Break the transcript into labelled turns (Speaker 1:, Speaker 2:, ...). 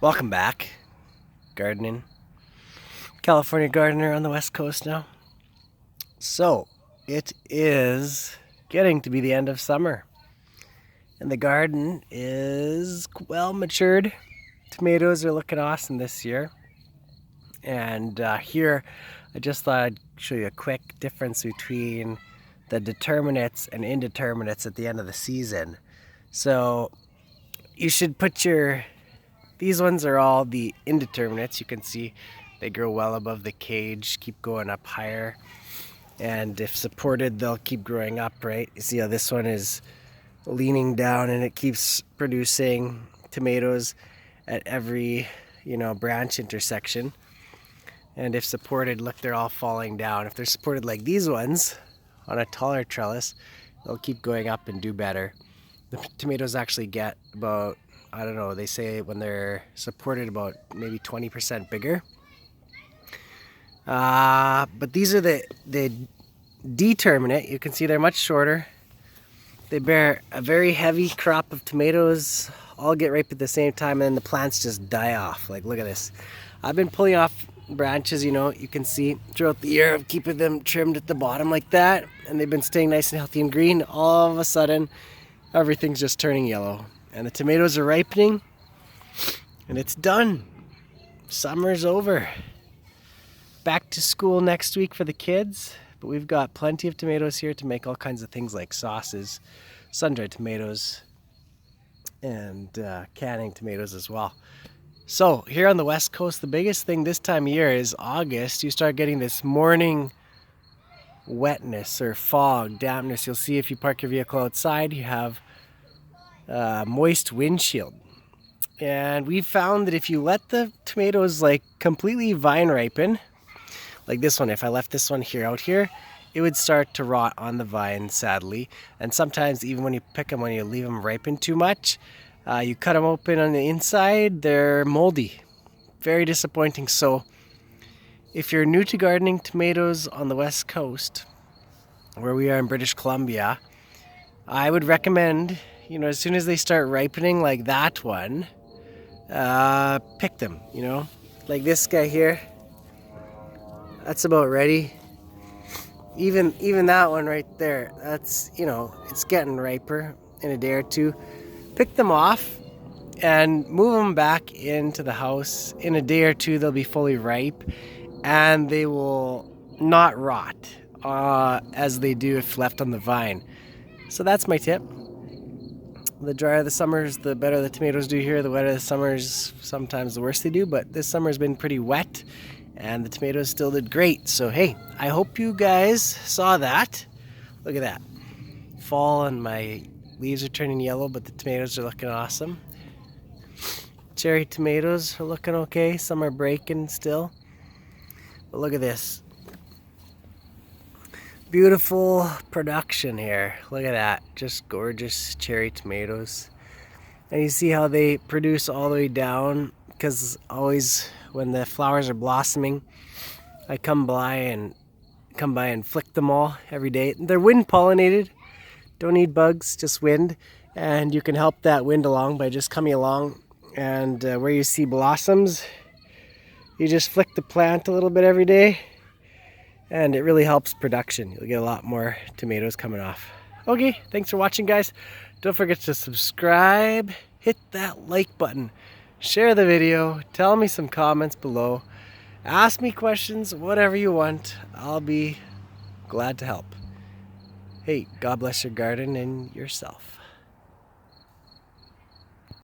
Speaker 1: Welcome back. Gardening. California gardener on the West Coast now. So, it is getting to be the end of summer. And the garden is well matured. Tomatoes are looking awesome this year. And here, I just thought I'd show you a quick difference between the determinates and indeterminates at the end of the season. So, you should put these ones are all the indeterminates. You can see they grow well above the cage, keep going up higher. And if supported, they'll keep growing up, right? You see how this one is leaning down and it keeps producing tomatoes at every, branch intersection. And if supported, look, they're all falling down. If they're supported like these ones on a taller trellis, they'll keep going up and do better. The tomatoes actually get about, they say when they're supported about maybe 20% bigger. But these are the determinate. You can see they're much shorter. They bear a very heavy crop of tomatoes, all get ripe at the same time, and then the plants just die off. Like, look at this. I've been pulling off branches, you can see throughout the year of keeping them trimmed at the bottom like that, and they've been staying nice and healthy and green. All of a sudden, everything's just turning yellow. And the tomatoes are ripening, and it's done. Summer's over. Back to school next week for the kids, but we've got plenty of tomatoes here to make all kinds of things like sauces, sun-dried tomatoes, and canning tomatoes as well. So here on the West Coast, the biggest thing this time of year is August. You start getting this morning wetness or fog, dampness. You'll see if you park your vehicle outside, you have moist windshield. And we found that if you let the tomatoes completely vine ripen, like this one, if I left this one out here, it would start to rot on the vine, sadly. And sometimes even when you pick them, when you leave them ripen too much, you cut them open on the inside, they're moldy. Very disappointing. So if you're new to gardening tomatoes on the West Coast, where we are in British Columbia, I would recommend, as soon as they start ripening like that one, pick them, like this guy here. That's about ready. Even that one right there, that's, it's getting riper in a day or two. Pick them off and move them back into the house. In a day or two, they'll be fully ripe and they will not rot as they do if left on the vine. So that's my tip. The drier the summers, the better the tomatoes do here. The wetter the summers, sometimes the worse they do, but this summer's been pretty wet and the tomatoes still did great. So hey, I hope you guys saw that. Look at that. Fall and my leaves are turning yellow, but the tomatoes are looking awesome. Cherry tomatoes are looking okay. Some are breaking still. But look at this. Beautiful production here. Look at that. Just gorgeous cherry tomatoes. And you see how they produce all the way down, because always when the flowers are blossoming, I come by and flick them all every day. They're wind pollinated. Don't need bugs, just wind. And you can help that wind along by just coming along, and where you see blossoms, you just flick the plant a little bit every day. And it really helps production. You'll get a lot more tomatoes coming off. Okay, thanks for watching, guys. Don't forget to subscribe, hit that like button, share the video, tell me some comments below, ask me questions, whatever you want. I'll be glad to help. Hey, God bless your garden and yourself.